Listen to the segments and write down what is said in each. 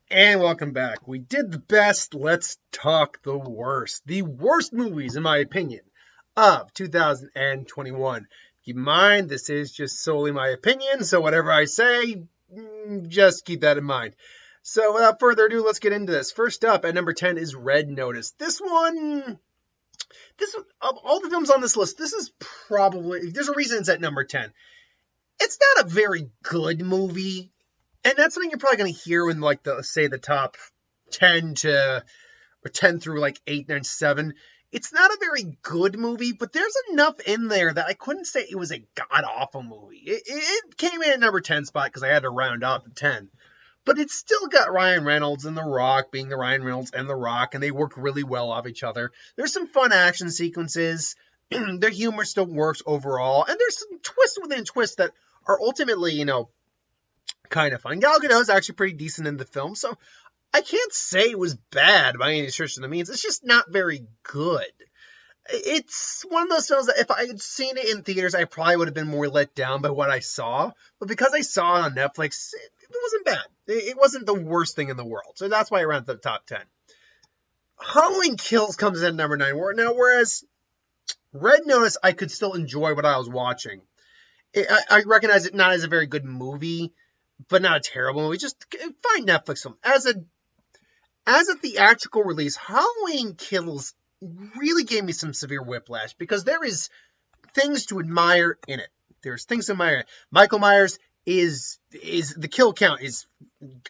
And welcome back. We did the best. Let's talk the worst. The worst movies, in my opinion, of 2021. Keep in mind, this is just solely my opinion, so whatever I say, just keep that in mind. So without further ado, let's get into this. First up at number 10 is Red Notice. Of all the films on this list, this is probably, there's a reason it's at number 10. It's not a very good movie. And that's something you're probably going to hear in the top 10 through like 8, 9, 7. It's not a very good movie, but there's enough in there that I couldn't say it was a god-awful movie. It came in at number 10 spot because I had to round out the 10. But it's still got Ryan Reynolds and The Rock being the Ryan Reynolds and The Rock, and they work really well off each other. There's some fun action sequences. Their humor still works overall. And there's some twists within twists that are ultimately, kind of fun. Gal Gadot is actually pretty decent in the film, so I can't say it was bad by any stretch of the means. It's just not very good. It's one of those films that if I had seen it in theaters, I probably would have been more let down by what I saw. But because I saw it on Netflix, it wasn't bad. It wasn't the worst thing in the world. So that's why I ran to the top 10. Halloween Kills comes in at number 9. Now, whereas Red Notice, I could still enjoy what I was watching. I recognize it not as a very good movie, but not a terrible movie. Just find Netflix film. As a theatrical release, Halloween Kills really gave me some severe whiplash because there is things to admire in it. There's things to admire. Michael Myers is the kill count is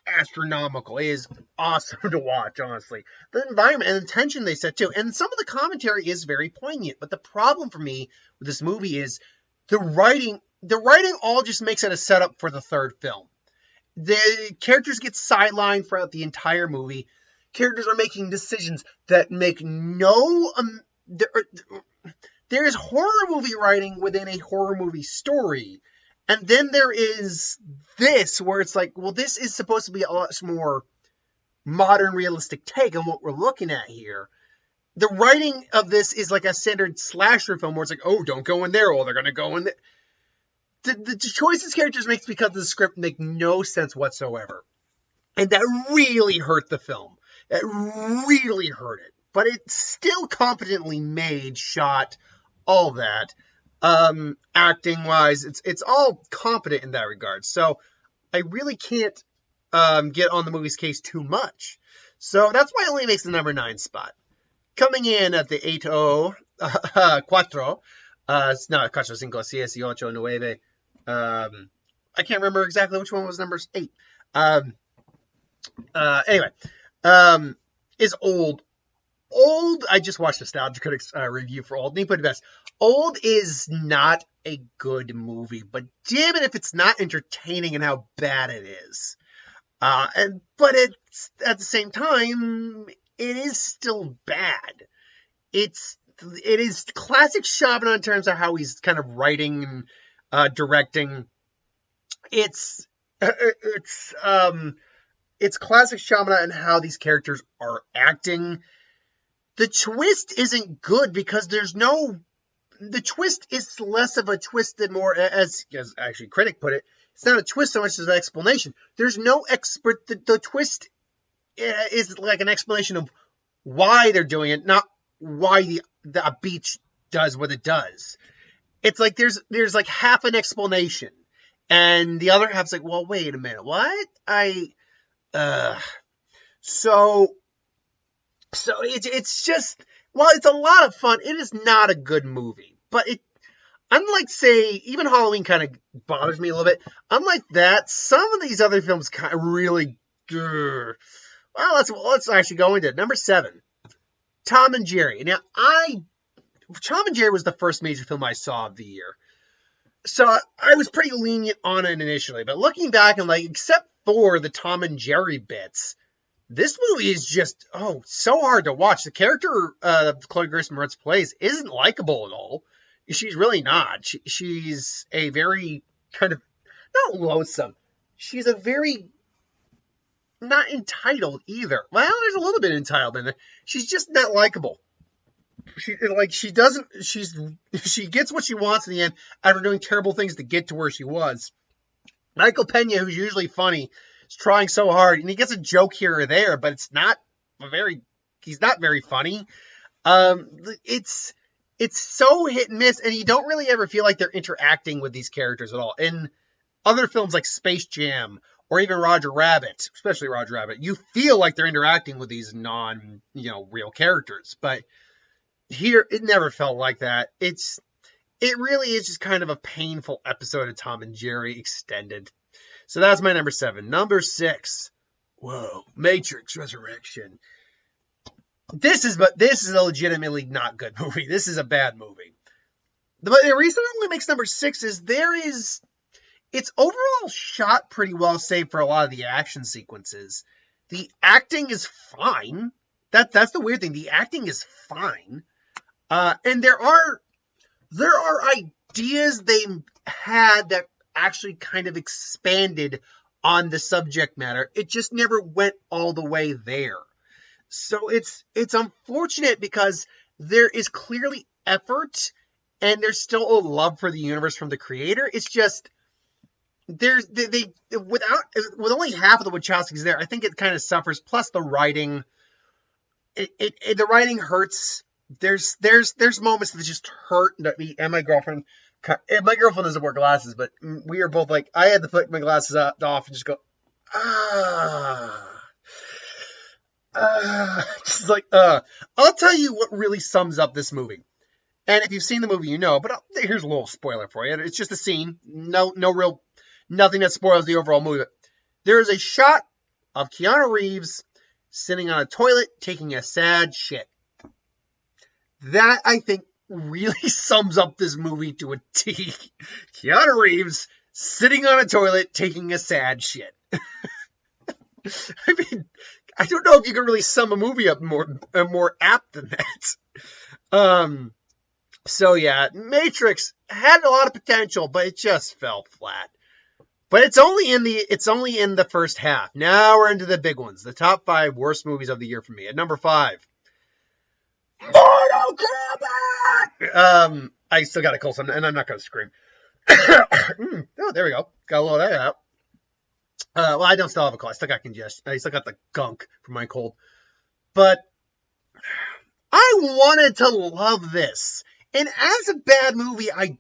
astronomical. It is awesome to watch, honestly. The environment and the tension they set too. And some of the commentary is very poignant. But the problem for me with this movie is the writing. The writing all just makes it a setup for the third film. The characters get sidelined throughout the entire movie. Characters are making decisions that make no... there is horror movie writing within a horror movie story. And then there is this, where it's like, well, this is supposed to be a lot more modern, realistic take on what we're looking at here. The writing of this is like a standard slasher film, where it's like, oh, don't go in there, or they're going to go in there. The choices characters make because of the script make no sense whatsoever. And that really hurt the film. That really hurt it. But it's still competently made, shot, all that. Acting-wise, it's all competent in that regard. So I really can't get on the movie's case too much. So that's why it only makes the number 9 spot. Coming in at the 8-4. It's not 4, 5, 6, 7, 8, 9. I can't remember exactly which one was number 8. Anyway, is Old. Old, I just watched Nostalgia Critics review for Old, and he put it best. Old is not a good movie, but damn it if it's not entertaining and how bad it is. But it's, at the same time, it is still bad. It is classic Shyamalan in terms of how he's kind of writing and directing. It's classic Shyamalan and how these characters are acting. The twist isn't good because the twist is less of a twist than more, as actually critic put it, it's not a twist so much as an explanation. There's no expert, the twist is like an explanation of why they're doing it, not why the beach does what it does. It's like there's like half an explanation, and the other half's like, well, wait a minute, what? So it's just, while it's a lot of fun, it is not a good movie. But unlike, say, even Halloween kind of bothers me a little bit. Unlike that, some of these other films kind of really, well, let's actually go into it. Number 7, Tom and Jerry. Now, Tom and Jerry was the first major film I saw of the year. So I was pretty lenient on it initially. But looking back, and except for the Tom and Jerry bits, this movie is just, so hard to watch. The character Chloe Grace Moretz plays isn't likable at all. She's really not. She's a very kind of, not loathsome. She's a very, not entitled either. Well, there's a little bit entitled in it. She's just not likable. She gets what she wants in the end after doing terrible things to get to where she was. Michael Pena, who's usually funny, is trying so hard, and he gets a joke here or there, but he's not very funny. It's so hit and miss, and you don't really ever feel like they're interacting with these characters at all. In other films like Space Jam or even Roger Rabbit, especially Roger Rabbit, you feel like they're interacting with these real characters. But here, it never felt like that. It really is just kind of a painful episode of Tom and Jerry extended. So that's my number 7. Number 6. Whoa, Matrix Resurrection. This is a legitimately not good movie. This is a bad movie. The reason it only makes number 6 is it's overall shot pretty well, save for a lot of the action sequences. The acting is fine. That's the weird thing. The acting is fine. And there are ideas they had that actually kind of expanded on the subject matter. It just never went all the way there. So it's unfortunate because there is clearly effort and there's still a love for the universe from the creator. It's just with only half of the Wachowskis there, I think it kind of suffers. Plus the writing, the writing hurts. There's moments that just hurt me and my girlfriend. My girlfriend doesn't wear glasses, but we are both like, I had to put my glasses off and just go, just like, I'll tell you what really sums up this movie. And if you've seen the movie, you know, but here's a little spoiler for you. It's just a scene. Nothing that spoils the overall movie. There is a shot of Keanu Reeves sitting on a toilet taking a sad shit. That, I think, really sums up this movie to a T. Keanu Reeves sitting on a toilet taking a sad shit. I mean, I don't know if you can really sum a movie up more apt than that. So yeah, Matrix had a lot of potential, but it just fell flat. But it's only in the first half. Now we're into the big ones. The top 5 worst movies of the year for me. At number 5, Mortal Kombat! I still got a cold, and I'm not going to scream. Oh, there we go. Got a little of that out. Well, I don't still have a cold. I still got congestion. I still got the gunk from my cold. But I wanted to love this. And as a bad movie, I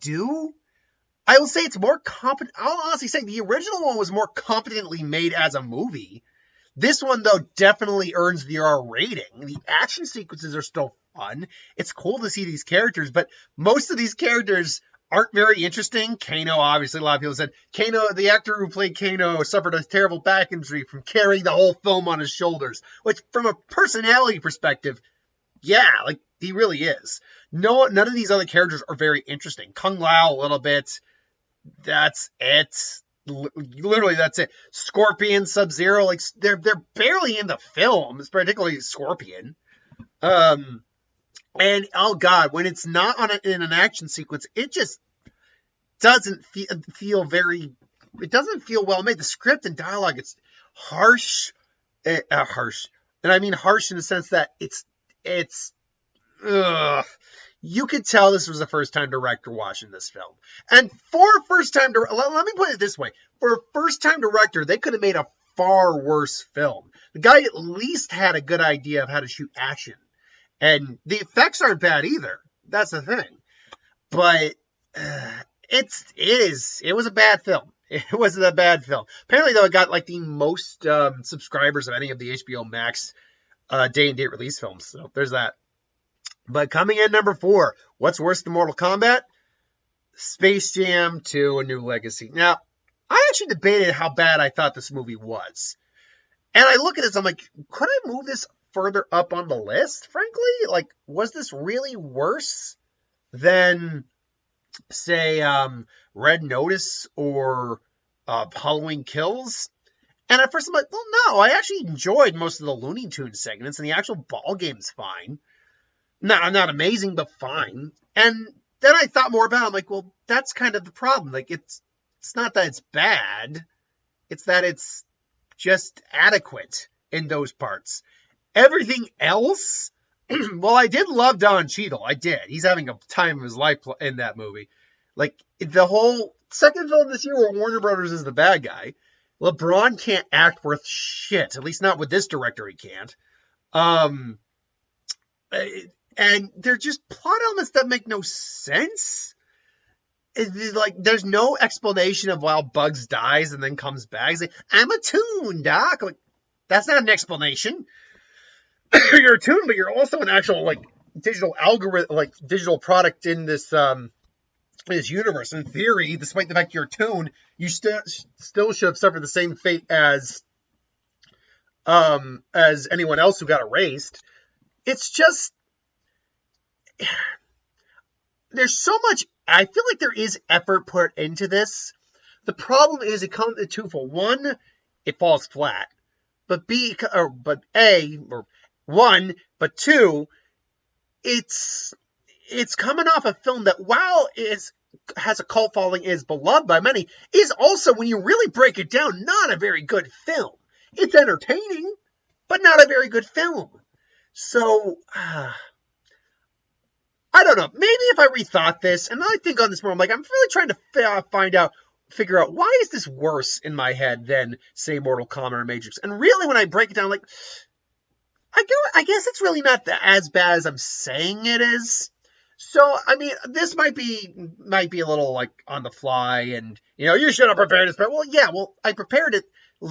will say it's more competent. I'll honestly say the original one was more competently made as a movie. This one, though, definitely earns the R rating. The action sequences are still fun. It's cool to see these characters, but most of these characters aren't very interesting. Kano, obviously, a lot of people said Kano, the actor who played Kano, suffered a terrible back injury from carrying the whole film on his shoulders, which, from a personality perspective, yeah, like, he really is. None of these other characters are very interesting. Kung Lao, a little bit. That's it. Literally, that's it. Scorpion, Sub-Zero, like, they're barely in the film, particularly Scorpion. And, oh God, when it's not in an action sequence, it just doesn't feel well made. The script and dialogue, it's harsh. Harsh. And I mean harsh in the sense that you could tell this was a first-time director watching this film. And for a first-time director, let me put it this way. For a first-time director, they could have made a far worse film. The guy at least had a good idea of how to shoot action. And the effects aren't bad either. That's the thing. But it was a bad film. It wasn't a bad film. Apparently, though, it got like the most subscribers of any of the HBO Max day-and-date release films. So there's that. But coming in number 4, what's worse than Mortal Kombat? Space Jam 2: A New Legacy. Now, I actually debated how bad I thought this movie was. And I look at this, I'm like, could I move this further up on the list, frankly? Like, was this really worse than, say, Red Notice or Halloween Kills? And at first I'm like, well, no, I actually enjoyed most of the Looney Tunes segments, and the actual ball game's fine. Not amazing, but fine. And then I thought more about it. I'm like, well, that's kind of the problem. Like, it's not that it's bad. It's that it's just adequate in those parts. Everything else, well, I did love Don Cheadle. I did. He's having a time of his life in that movie. Like, the whole second film this year where Warner Brothers is the bad guy, LeBron can't act worth shit. At least not with this director, he can't. Um, and they're just plot elements that make no sense. Like, there's no explanation of why Bugs dies and then comes back. He's like, I'm a toon, Doc. Like, that's not an explanation. You're a toon, but you're also an actual, like, digital algorithm, like, digital product in this universe. In theory, despite the fact you're a toon, you still should have suffered the same fate as anyone else who got erased. It's just, there's so much. I feel like there is effort put into this. The problem is it comes in twofold. One, it falls flat. But two, it's coming off a film that, while has a cult following, is beloved by many, is also, when you really break it down, not a very good film. It's entertaining, but not a very good film. So, I don't know. Maybe if I rethought this, and I think on this more, I'm really trying to figure out why is this worse in my head than, say, Mortal Kombat or Matrix. And really, when I break it down, I guess it's really not as bad as I'm saying it is. So, I mean, this might be a little, like, on the fly, and, you should have prepared this. But, well, yeah, I prepared it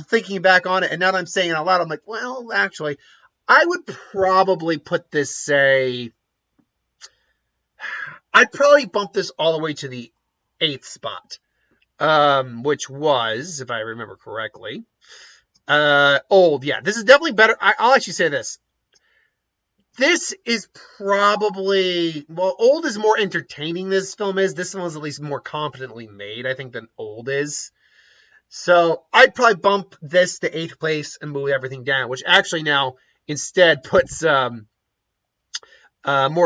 thinking back on it, and now that I'm saying it out loud, I'm like, well, actually, I would probably put this, say, I'd probably bump this all the way to the 8th spot, which was, if I remember correctly, Old. Yeah, this is definitely better. I'll actually say this. This is probably, Old is more entertaining than this film is. This one was at least more competently made, I think, than Old is. So I'd probably bump this to 8th place and move everything down, which actually now instead puts Mortal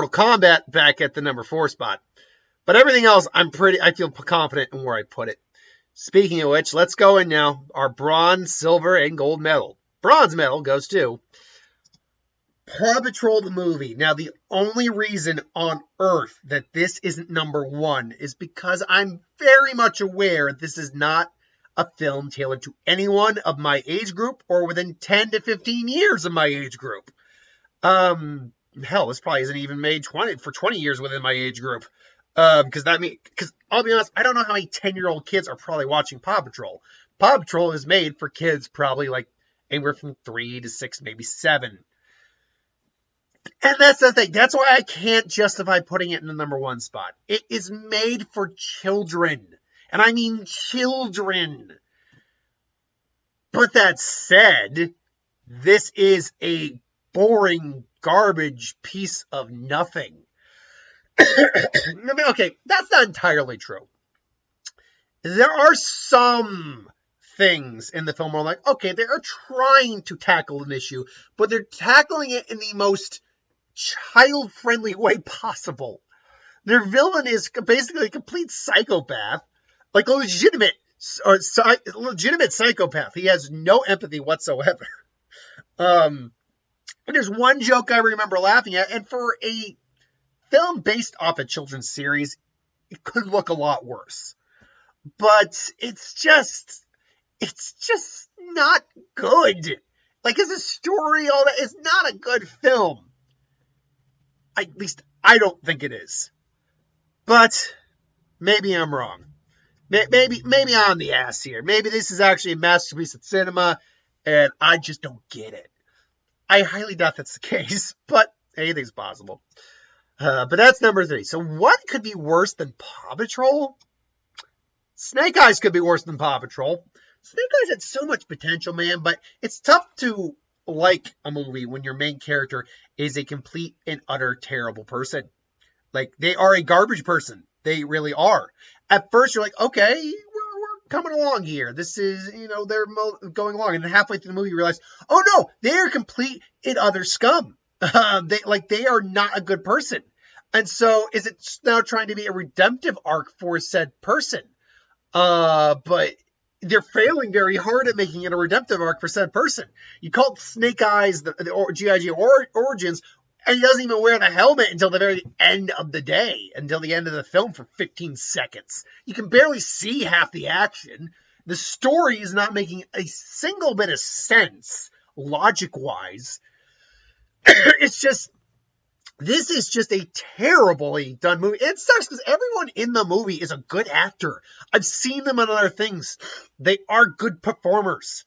Kombat back at the number 4 spot. But everything else, I feel confident in where I put it. Speaking of which, let's go in now. Our bronze, silver, and gold medal. Bronze medal goes to Paw Patrol the movie. Now, the only reason on earth that this isn't number 1 is because I'm very much aware this is not a film tailored to anyone of my age group or within 10 to 15 years of my age group. Hell, this probably isn't even made 20 years within my age group. Because I'll be honest, I don't know how many 10-year-old kids are probably watching Paw Patrol. Paw Patrol is made for kids probably like anywhere from 3 to 6, maybe 7. And that's the thing. That's why I can't justify putting it in the number 1 spot. It is made for children. And I mean children. But that said, this is a boring, garbage piece of nothing. Okay, that's not entirely true. There are some things in the film where I'm like, okay, they are trying to tackle an issue, but they're tackling it in the most child-friendly way possible. Their villain is basically a complete psychopath, like a legitimate psychopath. He has no empathy whatsoever. And there's one joke I remember laughing at, and for a film based off a children's series, it could look a lot worse. But it's just not good. Like, as a story, all that is not a good film. At least I don't think it is. But maybe I'm wrong. Maybe I'm the ass here. Maybe this is actually a masterpiece of cinema, and I just don't get it. I highly doubt that's the case, but anything's possible. But that's number 3. So what could be worse than Paw Patrol? Snake Eyes could be worse than Paw Patrol. Snake Eyes had so much potential, man, but it's tough to like a movie when your main character is a complete and utter terrible person. Like, they are a garbage person. They really are. At first, you're like, okay, we're coming along here. This is, they're going along. And then halfway through the movie, you realize, oh no, they are complete and utter scum. They are not a good person. And so, is it now trying to be a redemptive arc for said person? But they're failing very hard at making it a redemptive arc for said person. You call Snake Eyes the G.I. Joe Origins, and he doesn't even wear the helmet until the very end of the day, until the end of the film for 15 seconds. You can barely see half the action. The story is not making a single bit of sense, logic-wise. It's just, this is just a terribly done movie. It sucks because everyone in the movie is a good actor. I've seen them in other things. They are good performers.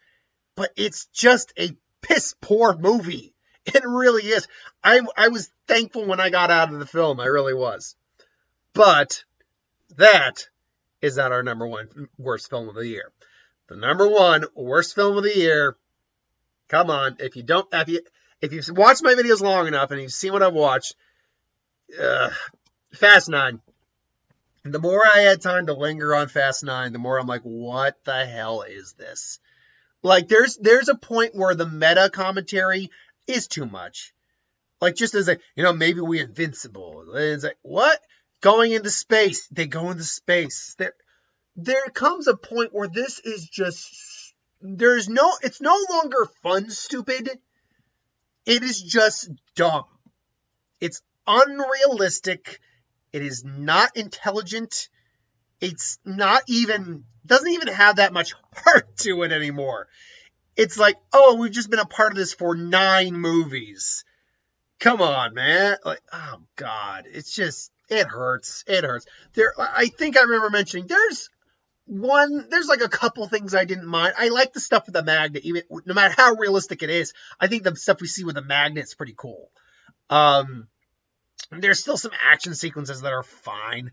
But it's just a piss poor movie. It really is. I was thankful when I got out of the film. I really was. But that is not our number one worst film of the year. The number one worst film of the year. Come on, if you've watched my videos long enough and you've seen what I've watched, Fast 9. The more I had time to linger on Fast 9, the more I'm like, what the hell is this? Like, there's a point where the meta commentary is too much. Like, just as maybe we're invincible. It's like, what? Going into space. They go into space. There comes a point where this is just, it's no longer fun, stupid. It is just dumb. It's unrealistic. It is not intelligent. It's not even, doesn't even have that much heart to it anymore. It's like, oh, we've just been a part of this for 9 movies. Come on, man. Like, oh, God. It's just, it hurts. It hurts. I think I remember mentioning, there's like a couple things I didn't mind. I like the stuff with the magnet, even no matter how realistic it is. I think the stuff we see with the magnet's pretty cool. There's still some action sequences that are fine.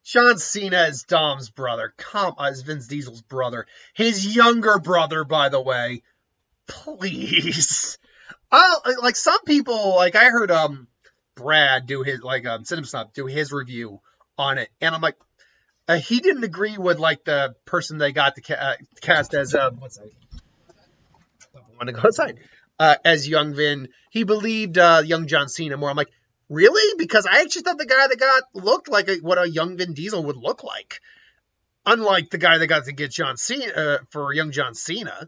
John Cena as Dom's brother. As Vin Diesel's brother. His younger brother, by the way. Please. Like, some people, like, I heard Brad do his, like, CinemaSnob do his review on it. And I'm like, he didn't agree with, like, the person they got to cast as, what's that? I want to go outside. As young Vin. He believed young John Cena more. I'm like, really? Because I actually thought the guy that got looked like what a young Vin Diesel would look like. Unlike the guy that got to get John Cena, for young John Cena.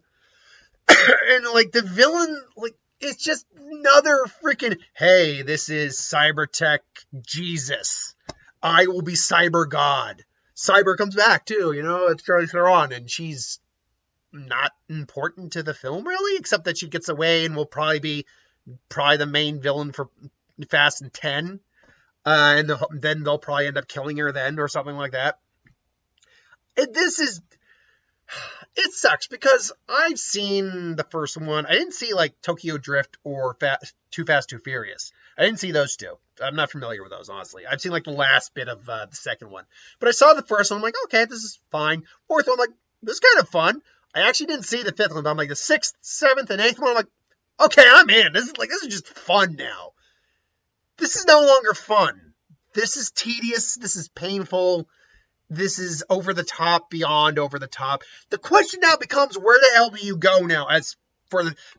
And, like, the villain, like, it's just another freaking, hey, this is Cybertech Jesus. I will be Cyber God. Cyber comes back, too, it's Charlize Theron, and she's not important to the film, really, except that she gets away and will probably be the main villain for Fast and 10, and then they'll probably end up killing her then, or something like that. It sucks, because I've seen the first one. I didn't see, like, Tokyo Drift or Too Fast, Too Furious. I didn't see those two. I'm not familiar with those, honestly. I've seen, like, the last bit of the second one. But I saw the first one, I'm like, okay, this is fine. Fourth one, I'm like, this is kind of fun. I actually didn't see the fifth one, but I'm like, the sixth, seventh, and eighth one, I'm like, okay, I'm in. This is just fun now. This is no longer fun. This is tedious. This is painful. This is over the top, beyond over the top. The question now becomes, where the hell do you go now?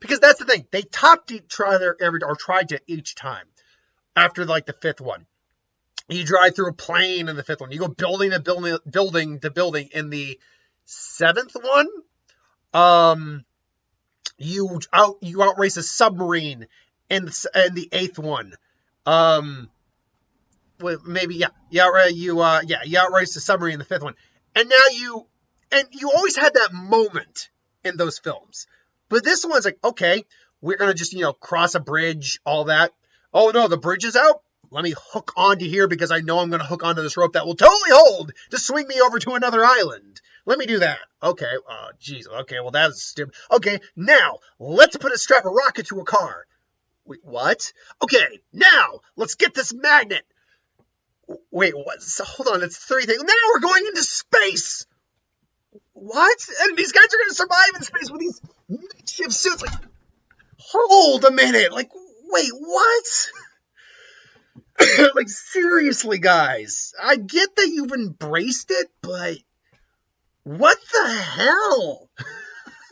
Because that's the thing. They tried to each time. After, like, the fifth one. You drive through a plane in the fifth one. You go building to building in the seventh one. You outrace a submarine in the eighth one. You outrace the submarine in the fifth one. And now you always had that moment in those films. But this one's like, okay, we're going to just, cross a bridge, all that. Oh no, the bridge is out. Let me hook onto here because I know I'm going to hook onto this rope that will totally hold to swing me over to another island. Let me do that. Okay. Oh, jeez. Okay. Well, that was stupid. Okay. Now let's strap a rocket to a car. Wait, what? Okay. Now let's get this magnet. Wait, what? So, hold on. That's 3 things. Now we're going into space. What? And these guys are going to survive in space with these makeshift suits. Like, hold a minute. Like, wait, what? Like, seriously, guys. I get that you've embraced it, but what the hell?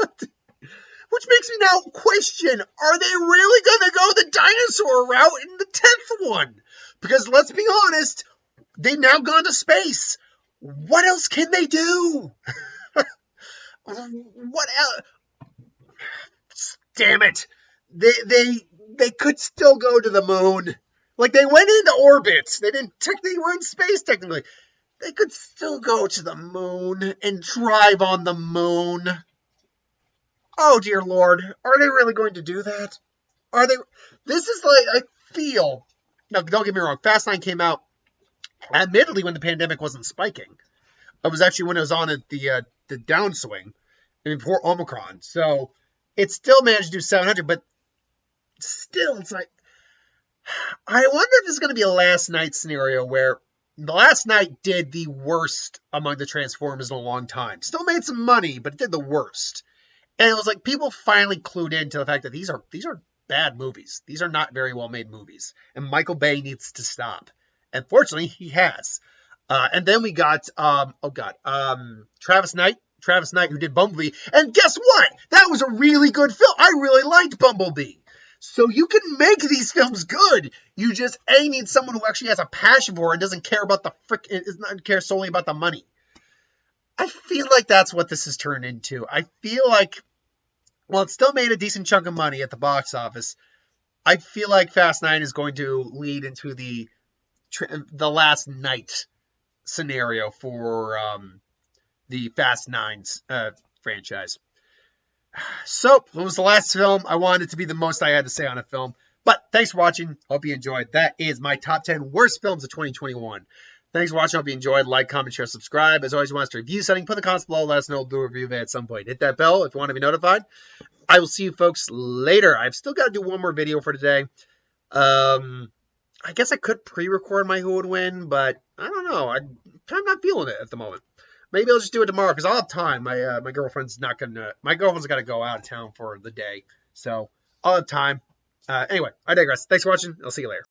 Which makes me now question, are they really going to go the dinosaur route in the 10th one? Because let's be honest, they've now gone to space. What else can they do? What else? Damn it. They could still go to the moon. Like, they went into orbit. They were in space, technically. They could still go to the moon and drive on the moon. Oh, dear Lord. Are they really going to do that? Are they? This is like, I feel. No, don't get me wrong. Fast 9 came out, admittedly, when the pandemic wasn't spiking. It was actually when it was on at the downswing before Omicron. So it still managed to do 700, but still, it's like, I wonder if this is going to be a last night scenario where the last night did the worst among the Transformers in a long time. Still made some money, but it did the worst. And it was like people finally clued into the fact that these are bad movies. These are not very well made movies. And Michael Bay needs to stop. And fortunately, he has. And then we got, Travis Knight, who did Bumblebee. And guess what? That was a really good film. I really liked Bumblebee. So you can make these films good. You just, need someone who actually has a passion for it and doesn't care about doesn't care solely about the money. I feel like that's what this has turned into. I feel like, well, it still made a decent chunk of money at the box office. I feel like Fast 9 is going to lead into the last night scenario for the Fast 9's franchise. So, it was the last film. I wanted it to be the most I had to say on a film. But thanks for watching. Hope you enjoyed. That is my top 10 worst films of 2021. Thanks for watching. Hope you enjoyed. Like, comment, share, subscribe. As always, you want us to review something, put in the comments below. Let us know. We'll do a review of it at some point. Hit that bell if you want to be notified. I will see you folks later. I've still got to do one more video for today. I guess I could pre-record my who would win, but I don't know. I'm not feeling it at the moment. Maybe I'll just do it tomorrow because I'll have time. My girlfriend's got to go out of town for the day, so I'll have time. Anyway, I digress. Thanks for watching. I'll see you later.